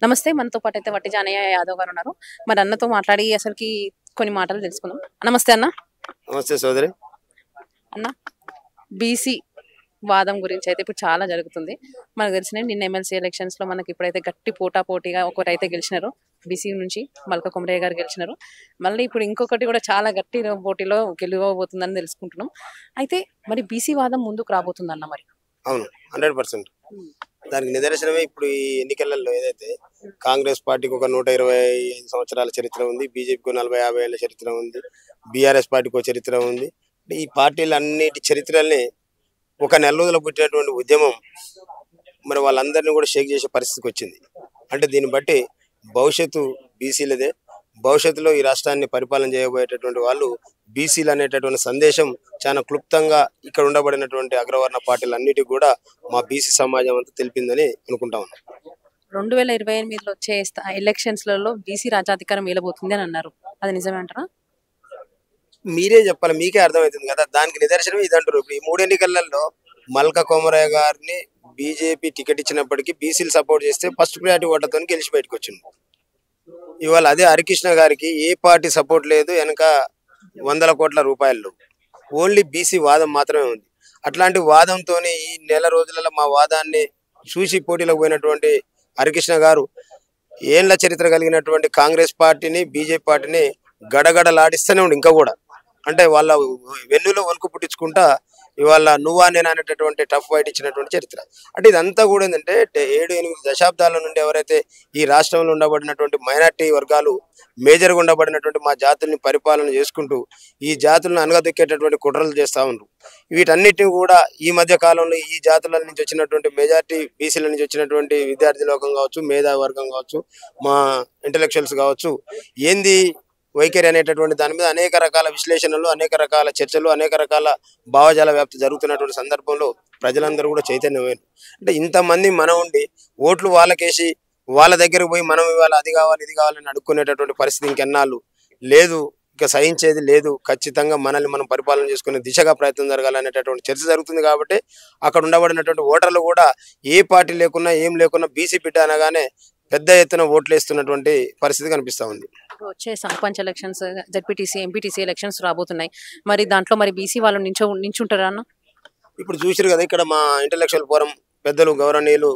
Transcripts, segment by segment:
నమస్తే. మనతో పాటు అయితే వట్టి జానయ్య యాదవ్ గారు ఉన్నారు. మరి అన్నతో మాట్లాడి అసలుకి కొన్ని మాటలు తెలుసుకుందాం. నమస్తే అన్న. నమస్తే సోదరి. అన్న, బీసీ వాదం గురించి అయితే ఇప్పుడు చాలా జరుగుతుంది. మనకు తెలిసిన నిన్న ఎమ్మెల్సీ ఎలక్షన్స్ లో మనకి ఇప్పుడైతే గట్టి పోటాపోటీగా ఒకరైతే గెలిచినారు. బీసీ నుంచి మల్క కొమరయ్య గారు గెలిచినారు. మళ్ళీ ఇప్పుడు ఇంకొకటి కూడా చాలా గట్టి పోటీలో గెలవబోతుందని తెలుసుకుంటున్నాం. అయితే మరి బీసీ వాదం ముందుకు రాబోతుందన్న మరి? అవును, 100%. దానికి నిదర్శనమే ఇప్పుడు ఈ ఎన్నికలలో ఏదైతే కాంగ్రెస్ పార్టీకి ఒక 125 సంవత్సరాల చరిత్ర ఉంది, బీజేపీకి 40-50 ఏళ్ళ చరిత్ర ఉంది, బీఆర్ఎస్ పార్టీకి ఒక చరిత్ర ఉంది. ఈ పార్టీలన్నిటి చరిత్రల్ని ఒక నెల రోజులు పుట్టినటువంటి ఉద్యమం మరి వాళ్ళందరినీ కూడా షేక్ చేసే పరిస్థితికి వచ్చింది. అంటే దీన్ని బట్టి భవిష్యత్తు బీసీలదే. భవిష్యత్తులో ఈ రాష్ట్రాన్ని పరిపాలన చేయబోయేటటువంటి వాళ్ళు బీసీలు అనేటటువంటి సందేశం చాలా క్లుప్తంగా ఇక్కడ ఉండబడినటువంటి అగ్రవర్ణ పార్టీలన్నిటికీ కూడా మా బీసీ సమాజం అంతా తెలిపిందని అనుకుంటా ఉన్నాం. 2028లో వచ్చే ఎలక్షన్స్లలో బీసీ రాజ్యాధికారం ఏలబోతుంది అని అన్నారు. అది నిజమే అంటారా? మీరే చెప్పాలి, మీకే అర్థమవుతుంది కదా. దానికి నిదర్శనం ఇది అంటారు. ఇప్పుడు ఈ 3 ఎన్నికలలో మల్క కొమరయ్య గారిని బీజేపీ టికెట్ ఇచ్చినప్పటికీ బీసీలు సపోర్ట్ చేస్తే ఫస్ట్ ప్రయారిటీ ఓట్లతో గెలిచి బయటకు వచ్చింది. ఇవాళ అదే హరికృష్ణ గారికి ఏ పార్టీ సపోర్ట్ లేదు, వెనక 100 కోట్ల రూపాయలు, ఓన్లీ బీసీ వాదం మాత్రమే ఉంది. అట్లాంటి వాదంతో ఈ నెల రోజులలో మా వాదాన్ని చూసి పోటీలకు పోయినటువంటి హరికృష్ణ గారు ఏళ్ల చరిత్ర కలిగినటువంటి కాంగ్రెస్ పార్టీని బీజేపీ పార్టీని గడగడలాడిస్తూనే ఉండి ఇంకా కూడా అంటే వాళ్ళ వెన్నులో వణుకు పుట్టించుకుంటా ఇవాళ నువ్వా నేను అనేటటువంటి టఫ్ ఫైట్ ఇచ్చినటువంటి చరిత్ర. అంటే ఇదంతా కూడా ఏంటంటే 7-8 దశాబ్దాల నుండి ఎవరైతే ఈ రాష్ట్రంలో ఉండబడినటువంటి మైనార్టీ వర్గాలు మేజర్గా ఉండబడినటువంటి మా జాతుల్ని పరిపాలన చేసుకుంటూ ఈ జాతులను అనగదొక్కేటటువంటి కుట్రలు చేస్తూ ఉన్నారు. వీటన్నిటిని కూడా ఈ మధ్య కాలంలో ఈ జాతుల నుంచి వచ్చినటువంటి మెజార్టీ బీసీల నుంచి వచ్చినటువంటి విద్యార్థి లోకం కావచ్చు, మేధావి వర్గం కావచ్చు, మా ఇంటలెక్చువల్స్ కావచ్చు, ఏంది వైఖరి అనేటటువంటి దాని మీద అనేక రకాల విశ్లేషణలు, అనేక రకాల చర్చలు, అనేక రకాల భావజాల వ్యాప్తి జరుగుతున్నటువంటి సందర్భంలో ప్రజలందరూ కూడా చైతన్యమైన అంటే ఇంతమంది మనం ఉండి ఓట్లు వాళ్ళకేసి వాళ్ళ దగ్గరకు పోయి మనం ఇవాళ అది కావాలి ఇది కావాలని అడుక్కునేటటువంటి పరిస్థితి ఇంకెన్నాళ్ళు లేదు. ఇక సహించేది లేదు. ఖచ్చితంగా మనల్ని మనం పరిపాలన చేసుకునే దిశగా ప్రయత్నం జరగాలనేటటువంటి చర్చ జరుగుతుంది. కాబట్టి అక్కడ ఉండబడినటువంటి ఓటర్లు కూడా ఏ పార్టీ లేకున్నా ఏం లేకున్నా బీసీ బిడ్డ అనగానే పెద్ద ఎత్తున ఓట్లు వేస్తున్నటువంటి పరిస్థితి కనిపిస్తూ ఉంది. వచ్చే sarpanch elections, ZPTC, MPTC elections రాబోతున్నాయి. మరి దాంట్లో మరి బీసీ వాళ్ళు నించుంటారా అన్న? ఇప్పుడు చూసారు కదా, ఇక్కడ మా ఇంటలెక్చువల్ ఫోరం పెద్దలు గౌరవనీయులు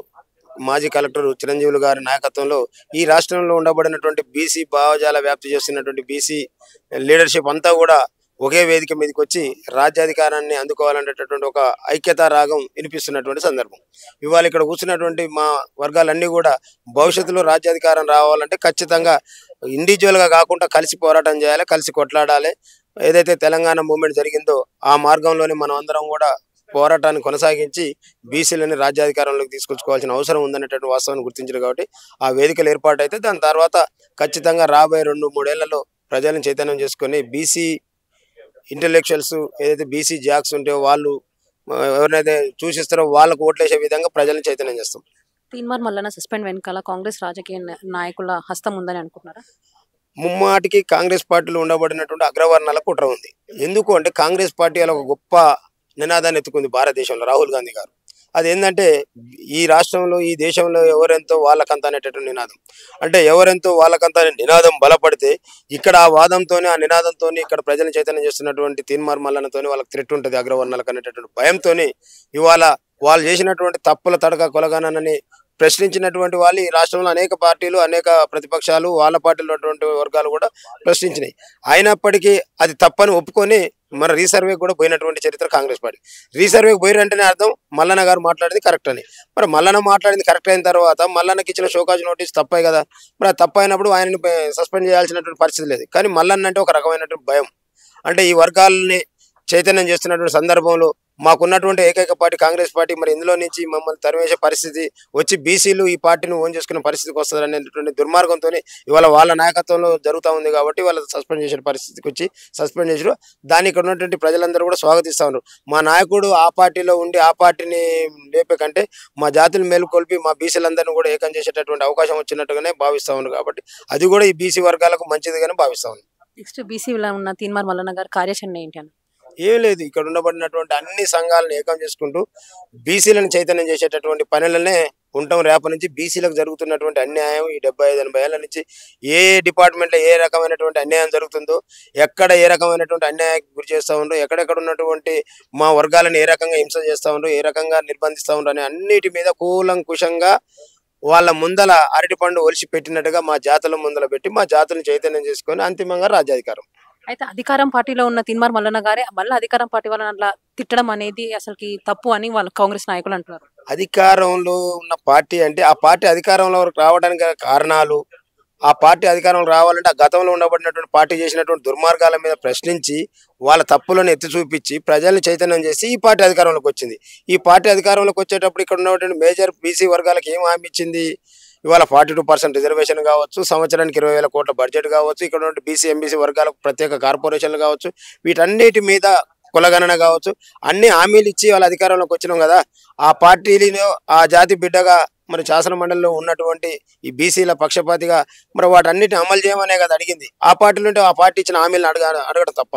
మాజీ కలెక్టర్ చిరంజీవులు గారి నాయకత్వంలో ఈ రాష్ట్రంలో ఉండబడినటువంటి బీసీ భావజాల వ్యాప్తి చేస్తున్నటువంటి బీసీ లీడర్షిప్ అంతా కూడా ఒకే వేదిక మీదకి వచ్చి రాజ్యాధికారాన్ని అందుకోవాలనేటటువంటి ఒక ఐక్యతా రాగం వినిపిస్తున్నటువంటి సందర్భం. ఇవాళ ఇక్కడ కూర్చున్నటువంటి మా వర్గాలన్నీ కూడా భవిష్యత్తులో రాజ్యాధికారం రావాలంటే ఖచ్చితంగా ఇండివిజువల్గా కాకుండా కలిసి పోరాటం చేయాలి, కలిసి కొట్లాడాలి. ఏదైతే తెలంగాణ మూవ్మెంట్ జరిగిందో ఆ మార్గంలోనే మనం అందరం కూడా పోరాటాన్ని కొనసాగించి బీసీలని రాజ్యాధికారంలోకి తీసుకొచ్చుకోవాల్సిన అవసరం ఉందనేటువంటి వాస్తవాన్ని గుర్తించారు. కాబట్టి ఆ వేదికలు ఏర్పాటు అయితే దాని తర్వాత ఖచ్చితంగా రాబోయే 2-3 ఏళ్లలో ప్రజలను చైతన్యం చేసుకొని బీసీ ఇంటెలెక్చువల్స్ ఏదైతే బీసీ జాక్స్ ఉంటే వాళ్ళు ఎవరినైతే సూచిస్తారో వాళ్ళకు ఓట్లేసే విధంగా ప్రజలను చైతన్యం చేస్తాం. తీన్మార్ మల్లన్న సస్పెండ్ వెనకాల కాంగ్రెస్ రాజకీయ నాయకుల హస్తం ఉందని అనుకుంటున్నారా? ముమ్మాటికి కాంగ్రెస్ పార్టీలో ఉండబడినటువంటి అగ్రవర్ణాల కుట్ర ఉంది. ఎందుకు అంటే కాంగ్రెస్ పార్టీ అలా ఒక గొప్ప నినాదాన్ని ఎత్తుకుంది భారతదేశంలో రాహుల్ గాంధీ గారు. అదేంటంటే ఈ రాష్ట్రంలో ఈ దేశంలో ఎవరెంతో వాళ్ళకంత అనేటటువంటి నినాదం. అంటే ఎవరెంతో వాళ్ళకంత అనే నినాదం బలపడితే ఇక్కడ ఆ వాదంతోనే ఆ నినాదంతో ఇక్కడ ప్రజలను చైతన్యం చేస్తున్నటువంటి తీన్మార్ మల్లన్నతో వాళ్ళకి థ్రెట్ ఉంటుంది అగ్రవర్ణాలకు అనేటటువంటి భయంతో ఇవాళ వాళ్ళు చేసినటువంటి తప్పుల తడక కొలగానని ప్రశ్నించినటువంటి వాళ్ళు ఈ రాష్ట్రంలో అనేక పార్టీలు, అనేక ప్రతిపక్షాలు, వాళ్ళ పార్టీలో ఉన్నటువంటి వర్గాలు కూడా ప్రశ్నించినాయి. అయినప్పటికీ అది తప్పని ఒప్పుకొని మన రీసర్వే కూడా పోయినటువంటి చరిత్ర కాంగ్రెస్ పార్టీ. రీసర్వేకి పోయినంటేనే అర్థం మల్లన్న గారు మాట్లాడింది కరెక్ట్ అని. మరి మల్లన్న మాట్లాడింది కరెక్ట్ అయిన తర్వాత మల్లన్నకి ఇచ్చిన షోకాజ్ నోటీస్ తప్పే కదా. మరి అది తప్పైనప్పుడు ఆయనని సస్పెండ్ చేయాల్సినటువంటి పరిస్థితి లేదు. కానీ మల్లన్న అంటే ఒక రకమైనటువంటి భయం. అంటే ఈ వర్గాలని చైతన్యం చేస్తున్నటువంటి సందర్భంలో మాకున్నటువంటి ఏకైక పార్టీ కాంగ్రెస్ పార్టీ మరి ఇందులో నుంచి మమ్మల్ని తరివేసే పరిస్థితి వచ్చి బీసీలు ఈ పార్టీని ఓన్ చేసుకునే పరిస్థితికి వస్తుంది అనేటువంటి దుర్మార్గంతో ఇవాళ వాళ్ళ నాయకత్వంలో జరుగుతూ ఉంది. కాబట్టి వాళ్ళ సస్పెండ్ చేసిన పరిస్థితికి వచ్చి సస్పెండ్ చేసారు. దాన్ని ఇక్కడ ఉన్నటువంటి ప్రజలందరూ కూడా స్వాగతిస్తూ ఉన్నారు. మా నాయకుడు ఆ పార్టీలో ఉండి ఆ పార్టీని లేపే కంటే మా జాతులు మేలుకొల్పి మా బీసీలందరినీ కూడా ఏకం చేసేటటువంటి అవకాశం వచ్చినట్టుగానే భావిస్తూ ఉన్నారు. కాబట్టి అది కూడా ఈ బీసీ వర్గాలకు మంచిదిగానే భావిస్తూ ఉంది. నెక్స్ట్ బీసీలో ఉన్న తీన్మార్ మల్లన్న గారు కార్యాచరణ ఏంటి అన్న? ఏం లేదు, ఇక్కడ ఉండబడినటువంటి అన్ని సంఘాలను ఏకం చేసుకుంటూ బీసీలను చైతన్యం చేసేటటువంటి పనులనే కుంటం రేప నుంచి బీసీలకు జరుగుతున్నటువంటి అన్యాయం ఈ 75-80 ఏళ్ల నుంచి ఏ డిపార్ట్మెంట్లో ఏ రకమైనటువంటి అన్యాయం జరుగుతుందో, ఎక్కడ ఏ రకమైనటువంటి అన్యాయానికి గురి చేస్తూ ఉండరు, ఎక్కడెక్కడ ఉన్నటువంటి మా వర్గాలను ఏ రకంగా హింస చేస్తూ ఉండరు, ఏ రకంగా నిర్బంధిస్తూ ఉండరు అనే అన్నిటి మీద కూలంకుషంగా వాళ్ళ ముందల అరటిపండు ఒలిసి పెట్టినట్టుగా మా జాతుల ముందల పెట్టి మా జాతులను చైతన్యం చేసుకొని అంతిమంగా రాజ్యాధికారం. అయితే అధికారం పార్టీలో ఉన్న తీన్మార్ మల్లన్న గారే మళ్ళీ అధికారం పార్టీ వాళ్ళని అట్లా తిట్టడం అనేది అసలుకి తప్పు అని వాళ్ళ కాంగ్రెస్ నాయకులు అంటున్నారు. అధికారంలో ఉన్న పార్టీ అంటే ఆ పార్టీ అధికారంలో రావడానికి గల కారణాలు, ఆ పార్టీ అధికారంలో రావాలంటే ఆ గతంలో ఉండబడినటువంటి పార్టీ చేసినటువంటి దుర్మార్గాల మీద ప్రశ్నించి వాళ్ళ తప్పులను ఎత్తి చూపించి ప్రజల్ని చైతన్యం చేసి ఈ పార్టీ అధికారంలోకి వచ్చింది. ఈ పార్టీ అధికారంలోకి వచ్చేటప్పుడు ఇక్కడ ఉన్నటువంటి మేజర్ బీసీ వర్గాలకు ఏం హామీ ఇచ్చింది? ఇవాళ 42% రిజర్వేషన్ కావచ్చు, సంవత్సరానికి 20,000 కోట్ల బడ్జెట్ కావచ్చు, ఇక్కడ ఉన్న బీసీ ఎంబీసీ వర్గాలకు ప్రత్యేక కార్పొరేషన్లు కావచ్చు, వీటన్నిటి మీద కులగణన కావచ్చు, అన్ని హామీలు ఇచ్చి వాళ్ళ అధికారంలోకి వచ్చినాం కదా. ఆ పార్టీలో ఆ జాతి బిడ్డగా మరి శాసన మండలిలో ఉన్నటువంటి ఈ బీసీల పక్షపాతిగా మరి వాటన్నిటిని అమలు చేయమనే కదా అడిగింది. ఆ పార్టీలో ఉంటే ఆ పార్టీ ఇచ్చిన హామీలను అడగడం తప్ప,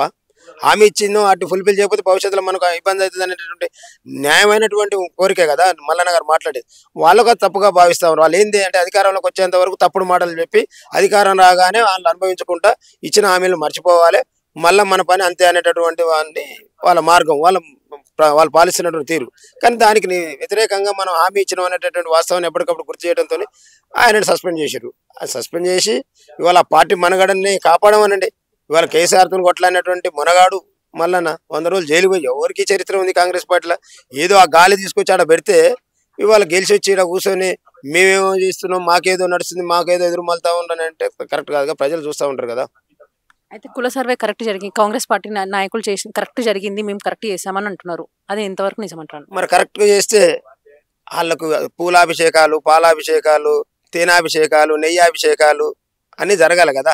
హామీ ఇచ్చిందో అటు ఫుల్ఫిల్ చేయకపోతే భవిష్యత్తులో మనకు ఇబ్బంది అవుతుంది అనేటటువంటి న్యాయమైనటువంటి కోరికే కదా మల్లన్న గారు మాట్లాడేది. వాళ్ళకు తప్పుగా భావిస్తారు. వాళ్ళు ఏంటి అంటే అధికారంలోకి వచ్చేంత వరకు తప్పుడు మాటలు చెప్పి అధికారం రాగానే వాళ్ళు అనుభవించుకుంటా ఇచ్చిన హామీలు మర్చిపోవాలి, మళ్ళీ మన పని అంతే అనేటటువంటి వాడిని వాళ్ళ మార్గం, వాళ్ళు పాలిస్తున్నటువంటి తీరు. కానీ దానికి వ్యతిరేకంగా మనం హామీ ఇచ్చినాం అనేటటువంటి వాస్తవాన్ని ఎప్పటికప్పుడు గుర్తు చేయడంతో ఆయనను సస్పెండ్ చేశారు. సస్పెండ్ చేసి ఇవాళ ఆ పార్టీ మనగడని కాపాడమనండి. ఇవాళ కేసీఆర్తో కొట్లాడినటువంటి మునగాడు మల్లన్న 100 రోజులు జైలు పోయి ఎవరికి చరిత్ర ఉంది కాంగ్రెస్ పార్టీలో? ఏదో ఆ గాలి తీసుకొచ్చి ఆడ పెడితే ఇవాళ గెలిచి వచ్చి ఇక్కడ కూర్చొని మేమేమో చేస్తున్నాం, మాకేదో నడుస్తుంది, మాకేదో ఎదురు మళ్తా ఉండని అంటే కరెక్ట్ కాదుగా. ప్రజలు చూస్తూ ఉంటారు కదా. అయితే కుల సర్వే కరెక్ట్ జరిగింది, కాంగ్రెస్ పార్టీ నాయకులు చేసి కరెక్ట్ జరిగింది, మేము కరెక్ట్ చేసామని అంటున్నారు. అది ఎంతవరకు నిజమంటారు? మరి కరెక్ట్గా చేస్తే వాళ్ళకు పూలాభిషేకాలు, పాలాభిషేకాలు, తేనాభిషేకాలు, నెయ్యాభిషేకాలు అన్నీ జరగాలి కదా.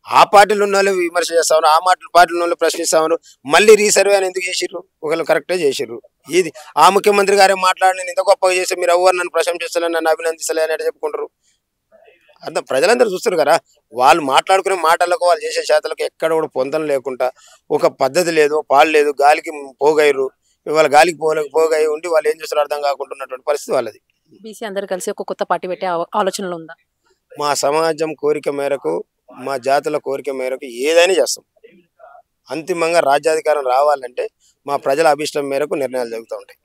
ఆ పార్టీలు ఉన్న వాళ్ళు విమర్శ చేస్తా ఉన్నారు, ఆ పార్టీలు ఉన్న వాళ్ళు ప్రశ్నిస్తా ఉన్నారు. మళ్ళీ రీసర్వే అని ఎందుకు చేసిర్రు? ఒకళ్ళు కరెక్టే చేసిర్రు. ఇది ఆ ముఖ్యమంత్రి గారే మాట్లాడి నేను ఇంత గొప్పగా చేస్తే మీరు ఎవరు నన్ను ప్రశంసిస్తలే, నన్ను అభినందిస్తలే అని చెప్పుకుంటారు. అర్థం ప్రజలందరూ చూస్తారు కదా. వాళ్ళు మాట్లాడుకునే మాటలకు వాళ్ళు చేసే చేతలకు ఎక్కడ కూడా పొందన లేకుండా ఒక పద్ధతి లేదు, పాలు లేదు, గాలికి పోగైరు. ఇవాళ గాలికి పోగై ఉండి వాళ్ళు ఏం చేస్తారో అర్థం కాకుంటున్నటువంటి పరిస్థితి వాళ్ళది. బీసీ అందరు కలిసి ఒక కొత్త పార్టీ పెట్టే ఆలోచనలో ఉందా? మా సమాజం కోరిక మేరకు, మా జాతుల కోరిక మేరకు ఏదైనా చేస్తాం. అంతిమంగా రాజ్యాధికారం రావాలంటే మా ప్రజల అభిష్టం మేరకు నిర్ణయాలు జరుగుతూ ఉంటాయి.